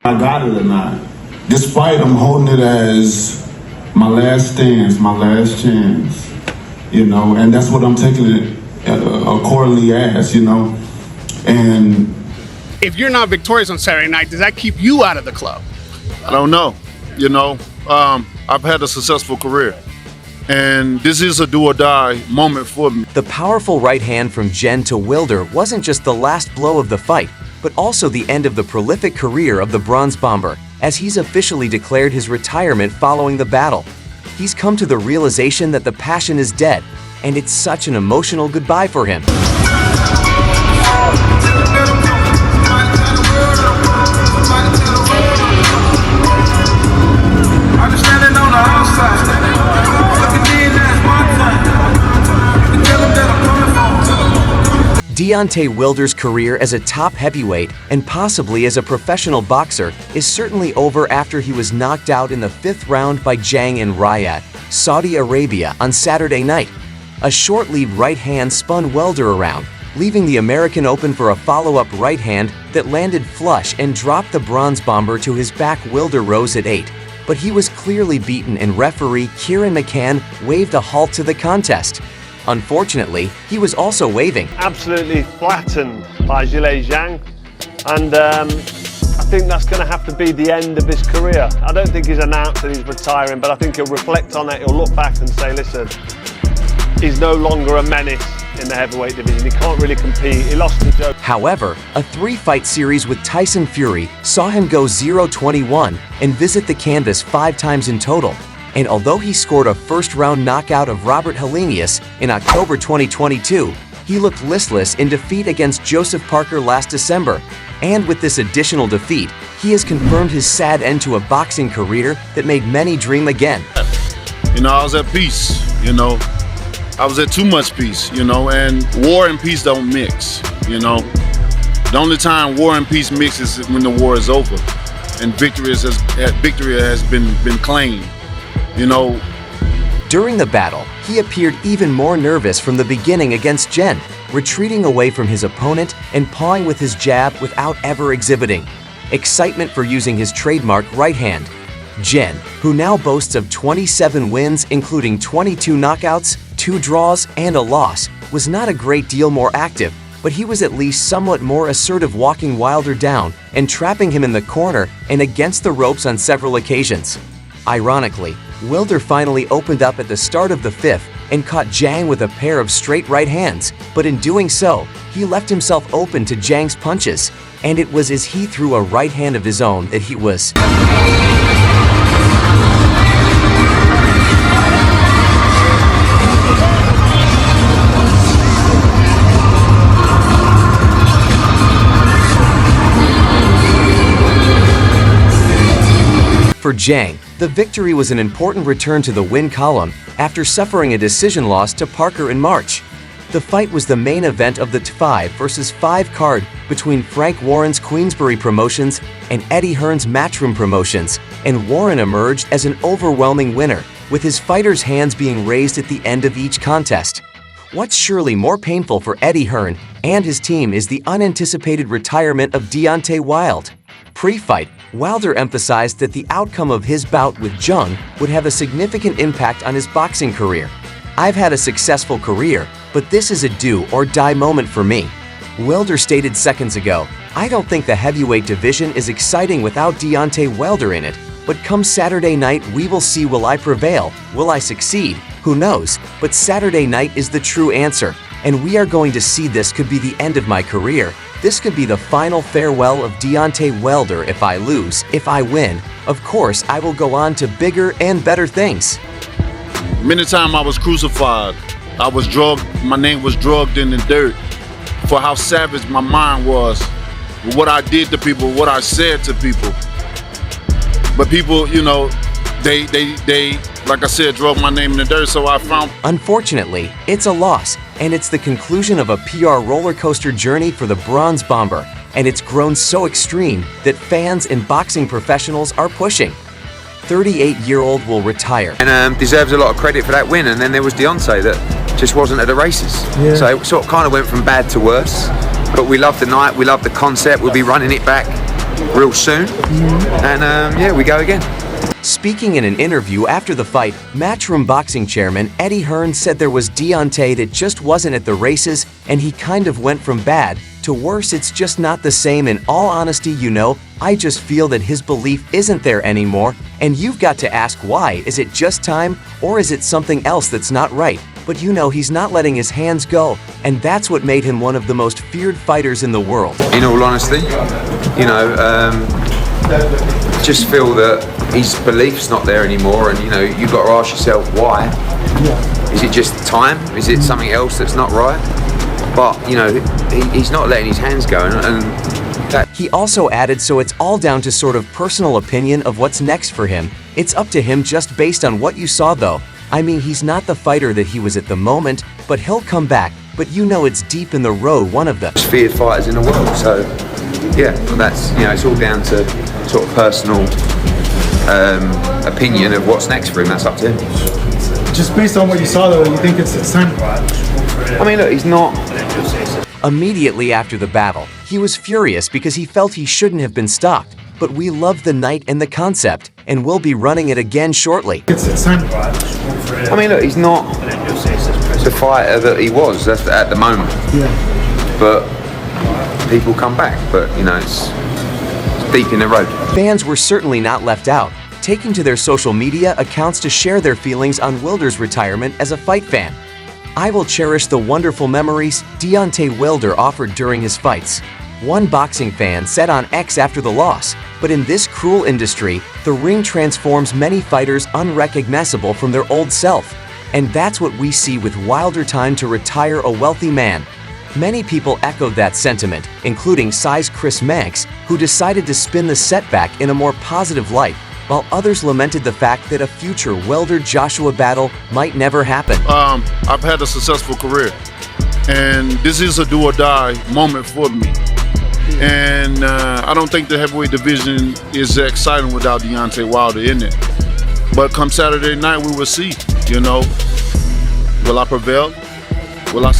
I got it or not. Despite I'm holding it as my last stance, my last chance, and that's what I'm taking it accordingly as, and if you're not victorious on Saturday night, does that keep you out of the club? I don't know. I've had a successful career, and this is a do or die moment for me. The powerful right hand from Zhang to Wilder wasn't just the last blow of the fight, but also the end of the prolific career of the Bronze Bomber, as he's officially declared his retirement following the battle. He's come to the realization that the passion is dead, and it's such an emotional goodbye for him. Deontay Wilder's career as a top heavyweight and possibly as a professional boxer is certainly over after he was knocked out in the 5th round by Zhang in Riyadh, Saudi Arabia on Saturday night. A short-lead right hand spun Wilder around, leaving the American open for a follow-up right hand that landed flush and dropped the Bronze Bomber to his back. Wilder rose at 8, but he was clearly beaten and referee Kieran McCann waved a halt to the contest. Unfortunately, he was also waving. Absolutely flattened by Zhilei Zhang, and I think that's going to have to be the end of his career. I don't think he's announced that he's retiring, but I think he'll reflect on it, he'll look back and say, listen, he's no longer a menace in the heavyweight division, he can't really compete, he lost to Joe. However, a 3-fight series with Tyson Fury saw him go 0-21 and visit the canvas 5 times in total. And although he scored a first-round knockout of Robert Helenius in October 2022, he looked listless in defeat against Joseph Parker last December. And with this additional defeat, he has confirmed his sad end to a boxing career that made many dream again. I was at peace, I was at too much peace, and war and peace don't mix, The only time war and peace mix is when the war is over and victory has been claimed. During the battle, he appeared even more nervous from the beginning against Zhang, retreating away from his opponent and pawing with his jab without ever exhibiting excitement for using his trademark right hand. Zhang, who now boasts of 27 wins including 22 knockouts, 2 draws, and a loss, was not a great deal more active, but he was at least somewhat more assertive, walking Wilder down and trapping him in the corner and against the ropes on several occasions. Ironically, Wilder finally opened up at the start of the 5th and caught Zhang with a pair of straight right hands, but in doing so, he left himself open to Zhang's punches, and it was as he threw a right hand of his own that he was For Zhang, the victory was an important return to the win column after suffering a decision loss to Parker in March. The fight was the main event of the 5 vs 5 card between Frank Warren's Queensberry Promotions and Eddie Hearn's Matchroom Promotions, and Warren emerged as an overwhelming winner, with his fighters' hands being raised at the end of each contest. What's surely more painful for Eddie Hearn and his team is the unanticipated retirement of Deontay Wilder. Pre-fight, Wilder emphasized that the outcome of his bout with Zhang would have a significant impact on his boxing career. "I've had a successful career, but this is a do-or-die moment for me," Wilder stated seconds ago. "I don't think the heavyweight division is exciting without Deontay Wilder in it, but come Saturday night we will see, will I prevail, will I succeed, who knows, but Saturday night is the true answer, and we are going to see. This could be the end of my career. This could be the final farewell of Deontay Wilder. If I lose, if I win, of course I will go on to bigger and better things." Many times I was crucified. I was drugged, my name was drugged in the dirt for how savage my mind was, what I did to people, what I said to people. But people, they like I said, drug my name in the dirt, so I found. Unfortunately, it's a loss, and it's the conclusion of a PR roller coaster journey for the Bronze Bomber, and it's grown so extreme that fans and boxing professionals are pushing. 38-year-old will retire. And deserves a lot of credit for that win, and then there was Deontay that just wasn't at the races. Yeah. So it sort of kind of went from bad to worse, but we love the night, we love the concept, we'll be running it back real soon, and yeah, we go again. Speaking in an interview after the fight, Matchroom Boxing chairman Eddie Hearn said there was Deontay that just wasn't at the races, and he kind of went from bad to worse. It's just not the same. In all honesty, you know, I just feel that his belief isn't there anymore, and you've got to ask why. Is it just time, or is it something else that's not right? But you know, he's not letting his hands go, and that's what made him one of the most feared fighters in the world. In all honesty, you know, just feel that his belief's not there anymore, and you know, you've got to ask yourself why. Is it just time? Is it something else that's not right? But you know, he's not letting his hands go, and that. He also added, so it's all down to sort of personal opinion of what's next for him. It's up to him just based on what you saw though. I mean, he's not the fighter that he was at the moment, but he'll come back. But you know, it's deep in the road, one of the most feared fighters in the world. So yeah, that's, you know, it's all down to sort of personal opinion of what's next for him. That's up to him. Just based on what you saw though, you think it's time? I mean, look, he's not. Immediately after the battle, he was furious because he felt he shouldn't have been stopped. But we love the night and the concept, and we'll be running it again shortly. It's time. I mean, look, he's not the fighter that he was at the moment. Yeah. But people come back. But you know, it's deep in the road. Fans were certainly not left out, taking to their social media accounts to share their feelings on Wilder's retirement as a fight fan. I will cherish the wonderful memories Deontay Wilder offered during his fights. One boxing fan said on X after the loss, but in this cruel industry, the ring transforms many fighters unrecognizable from their old self. And that's what we see with Wilder time to retire a wealthy man. Many people echoed that sentiment, including size Chris Manx, who decided to spin the setback in a more positive light, while others lamented the fact that a future Wilder-Joshua battle might never happen. I've had a successful career, and this is a do-or-die moment for me. And I don't think the heavyweight division is exciting without Deontay Wilder in it. But come Saturday night, we will see, you know. Will I prevail? Will I